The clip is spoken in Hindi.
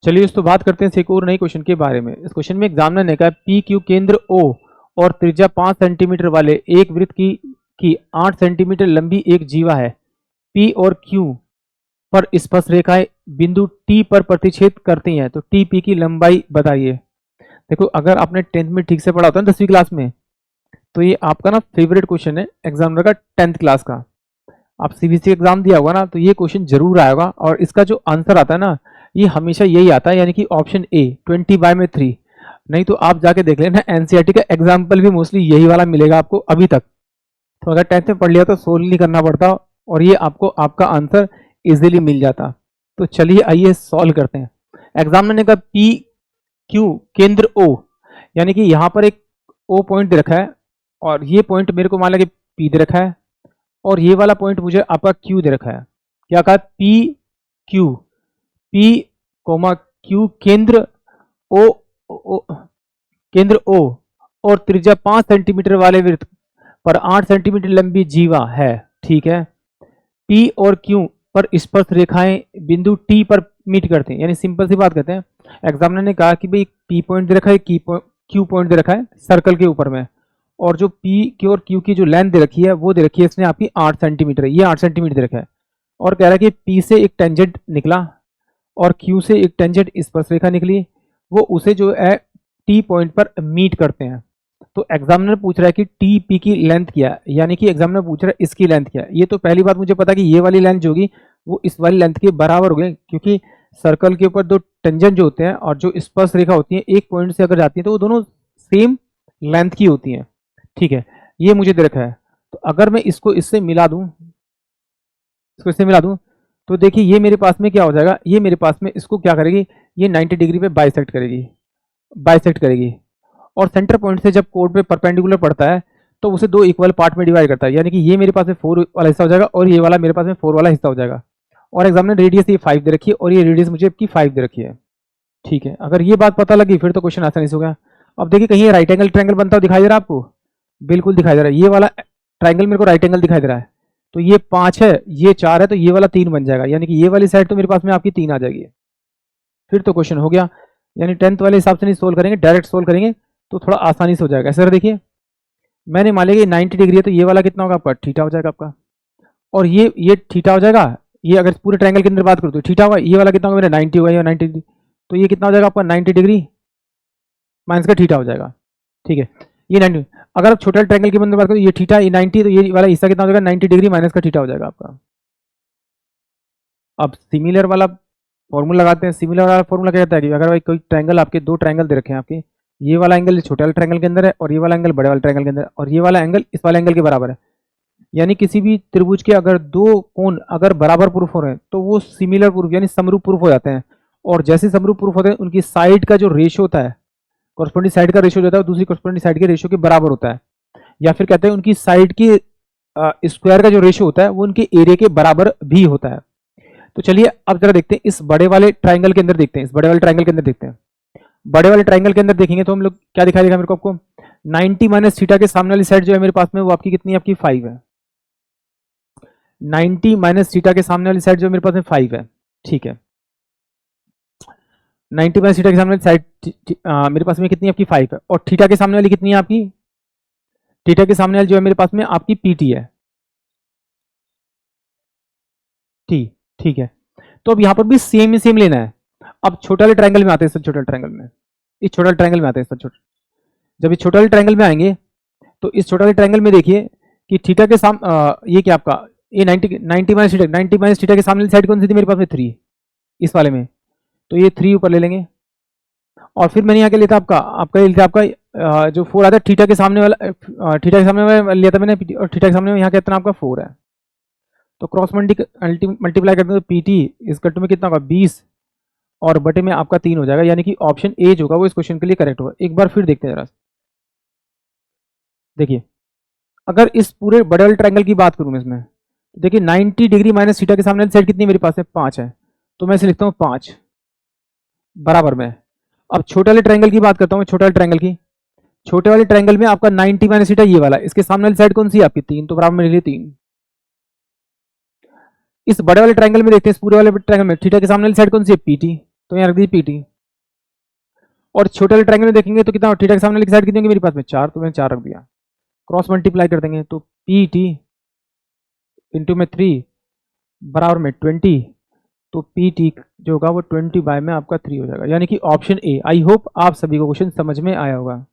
चलिए दोस्तों बात करते हैं एक और नई क्वेश्चन के बारे में। इस क्वेश्चन में एग्जामिनर ने कहा पी क्यू केंद्र ओ और त्रिज्या 5 सेंटीमीटर वाले एक वृत्त की 8 सेंटीमीटर लंबी एक जीवा है। पी और क्यू पर स्पर्श रेखाएं बिंदु टी पर प्रतिच्छेद करती हैं, तो टी पी की लंबाई बताइए। देखो, अगर आपने 10th में ठीक से पढ़ा होता है ना 10वीं क्लास में, तो ये आपका ना फेवरेट क्वेश्चन है एग्जामिनर का 10th क्लास का। आप सीबीएसई एग्जाम दिया होगा ना, तो ये क्वेश्चन जरूर आएगा और इसका जो आंसर आता है ना, ये हमेशा यही आता है, यानी कि ऑप्शन ए 20/3। नहीं तो आप जाके देख लेना एनसीईआरटी का एग्जाम्पल भी मोस्टली यही वाला मिलेगा आपको अभी तक। तो अगर 10th में पढ़ लिया तो सोल्व नहीं करना पड़ता और ये आपको आपका आंसर इजीली मिल जाता। तो चलिए आइए सॉल्व करते हैं। एग्जामिनर ने कहा पी क्यू केंद्र ओ, यानी कि यहाँ पर एक ओ पॉइंट दे रखा है और ये पॉइंट मेरे को मान लिया कि पी दे रखा है और ये वाला पॉइंट मुझे आपका क्यू दे रखा है। क्या कहा? पी कोमा क्यू केंद्र ओ और त्रिज्या 5 सेंटीमीटर वाले वृत्त पर 8 सेंटीमीटर लंबी जीवा है। ठीक है, पी और क्यू पर स्पर्श रेखाएं बिंदु टी पर मीट करते हैं, यानी सिंपल सी बात करते हैं। एग्जामिनर ने कहा कि भाई पी पॉइंट दे रखा है, क्यू पॉइंट दे रखा है सर्कल के ऊपर में, और जो पी क्यू और क्यू की जो लेंथ दे रखी है वो दे रखी है इसने आपकी 8 सेंटीमीटर, ये 8 सेंटीमीटर दे रखा है। और कह रहा है कि पी से एक टेंजेंट निकला और क्यू से एक टेंजेंट स्पर्श रेखा निकली, वो उसे जो है टी पॉइंट पर मीट करते हैं। तो एग्जामिनर पूछ रहा है कि टी पी की लेंथ क्या है, यानी कि एग्जामिनर पूछ रहा है इसकी लेंथ क्या है। ये तो पहली बात मुझे पता कि ये वाली लेंथ जो होगी वो इस वाली लेंथ के बराबर हो गई, क्योंकि सर्कल के ऊपर दो टेंजेंट जो होते हैं और जो स्पर्श रेखा होती है एक पॉइंट से अगर जाती है तो वो दोनों सेम लेंथ की होती हैं। ठीक है, ये मुझे दे रखा है। तो अगर मैं इसको इससे मिला दूं, तो देखिए ये मेरे पास में क्या हो जाएगा, ये मेरे पास में इसको क्या करेगी, ये 90 डिग्री पे बाइसेक्ट करेगी और सेंटर पॉइंट से जब कोड पे परपेंडिकुलर पड़ता है तो उसे दो इक्वल पार्ट में डिवाइड करता है, यानी कि ये मेरे पास में 4 वाला हिस्सा हो जाएगा और ये वाला मेरे पास में 4 वाला हिस्सा हो जाएगा। और एग्जामिनर रेडियस ये 5 दे रखी है और ये रेडियस मुझे आपकी 5 दे रखी है। ठीक है, अगर ये बात पता लगी फिर तो क्वेश्चन आसानी से हो गया। अब देखिए कहीं राइट एंगल ट्रायंगल बनता हुआ दिखाई दे रहा है आपको? बिल्कुल दिखाई दे रहा है। ये वाला ट्रायंगल मेरे को राइट एंगल दिखाई दे रहा है, तो ये 5 है, ये 4 है, तो ये वाला 3 बन जाएगा, यानी कि ये वाली साइड तो मेरे पास में आपकी 3 आ जाएगी। फिर तो क्वेश्चन हो गया, यानी 10th वाले हिसाब से नहीं सोल्व करेंगे, डायरेक्ट सोल्व करेंगे तो थोड़ा आसानी से हो जाएगा। सर देखिए मैंने मान लिया कि 90 डिग्री है, तो ये वाला कितना होगा आपका? थीटा हो जाएगा आपका, और ये थीटा हो जाएगा। ये अगर पूरे ट्रायंगल के अंदर बात करूँ तो थीटा होगा, ये वाला कितना होगा मेरा? 90 होगा, या 90 डिग्री, तो ये कितना हो जाएगा आपका? 90 डिग्री माइनस का थीटा हो जाएगा। ठीक है, ये 90। अगर आप छोटा ट्रायंगल के अंदर बात करो, ये थीटा, ये 90, तो ये वाला हिस्सा कितना हो जाएगा? 90 डिग्री माइनस का थीटा हो जाएगा आपका। अब सिमिलर वाला फॉर्मूला लगाते हैं। सिमिलर वाला फॉर्मूला क्या कहता है कि अगर भाई कोई ट्रायंगल, आपके दो ट्रायंगल दे रखे हैं आपके, ये वाला एंगल छोटे वाले ट्रायंगल के अंदर है और ये वाला एंगल बड़े वाले ट्रायंगल के अंदर है, और ये वाला एंगल इस वाले एंगल के बराबर है, यानी किसी भी त्रिभुज के अगर दो कोण अगर बराबर प्रूफ हो रहे हैं तो वो सिमिलर प्रूफ यानी समरूप प्रूफ हो जाते हैं। और जैसे समरूप प्रूफ होते हैं उनकी साइड का जो रेशियो होता है, कॉरस्पॉन्डिंग साइड का रेशियो होता है, दूसरी कॉरस्पॉन्डिंग साइड के रेशियो के बराबर होता है, या फिर कहते हैं उनकी साइड की स्क्वायर का जो रेशियो होता है वो उनके एरिया के बराबर भी होता है। तो चलिए अब जरा देखते हैं इस बड़े वाले ट्रायंगल के अंदर, देखते हैं इस बड़े वाले ट्रायंगल के अंदर देखते हैं। बड़े वाले ट्रायंगल के अंदर देखेंगे तो हम लोग क्या दिखाई देगा मेरे को आपको? 90 माइनस थीटा के सामने वाली साइड जो है मेरे पास में वो आपकी कितनी है? आपकी 5 है। 90 माइनस थीटा के सामने वाली साइड जो मेरे पास में 5 है। ठीक है, 90 माइनस थीटा के सामने वाली साइड मेरे पास में कितनी है? आपकी 5 है। और थीटा के सामने वाली कितनी है आपकी? थीटा के सामने वाली जो है मेरे पास में आपकी पीटी है। ठीक है, तो अब यहां पर भी सेम ही सेम लेना है। अब छोटे वाले ट्रायंगल में आते हैं, सब छोटे ट्रायंगल में, इस छोटे ट्रायंगल में आते हैं सब छोटे। जब इस छोटे वाले ट्रायंगल में आएंगे तो इस छोटे वाले ट्रायंगल में देखिए कि थीटा के सामने ये क्या आपका? ये 90 माइनस थीटा, 90 माइनस थीटा के सामने साइड कौन सी थी मेरे पास में? 3, इस वाले में, तो ये 3 ऊपर ले लेंगे। और फिर मैंने यहाँ क्या लेता आपका ये लेता आपका जो 4 आता है थीटा के सामने वाला, थीटा के सामने वाला लिया था मैंने, और थीटा के सामने यहाँ कितना आपका 4 है, तो क्रॉस मल्टीप्लाई करते हैं तो पीटी इस कट में कितना होगा? 20 और बटे में आपका 3 हो जाएगा, यानी कि ऑप्शन ए जो होगा वो इस क्वेश्चन के लिए करेक्ट होगा। एक बार फिर देखते हैं जरा, देखिए अगर इस पूरे बड़े वाले ट्रायंगल की बात करूं मैं इसमें, तो देखिए 90 डिग्री माइनस थीटा के सामने वाली साइड कितनी मेरे पास है? 5 है, तो मैं इसे लिखता हूँ 5 बराबर में। अब छोटे वाले ट्रायंगल की बात करता हूँ, छोटे वाले ट्रायंगल की, छोटे वाले ट्रायंगल में आपका 90 माइनस थीटा ये वाला, इसके सामने वाली साइड कौन सी है आपकी? 3, तो बराबर में लिख लिया 3। इस बड़े वाले ट्रायंगल में देखते हैं, इस पूरे वाले ट्रायंगल में थीटा के सामने वाली साइड कौन सी है? पीटी, तो यहाँ रख दी पी टी। और छोटे वाले ट्रायंगल में देखेंगे तो कितना थीटा के सामने वाली साइड कितनी होगी मेरे पास में 4, तो मैंने 4 रख दिया। क्रॉस मल्टीप्लाई कर देंगे तो पी टी इंटू में 3 बराबर में 20, तो पी टी जो होगा वो 20 बाय में आपका 3 हो जाएगा, यानी कि ऑप्शन ए। आई होप आप सभी को क्वेश्चन समझ में आया होगा।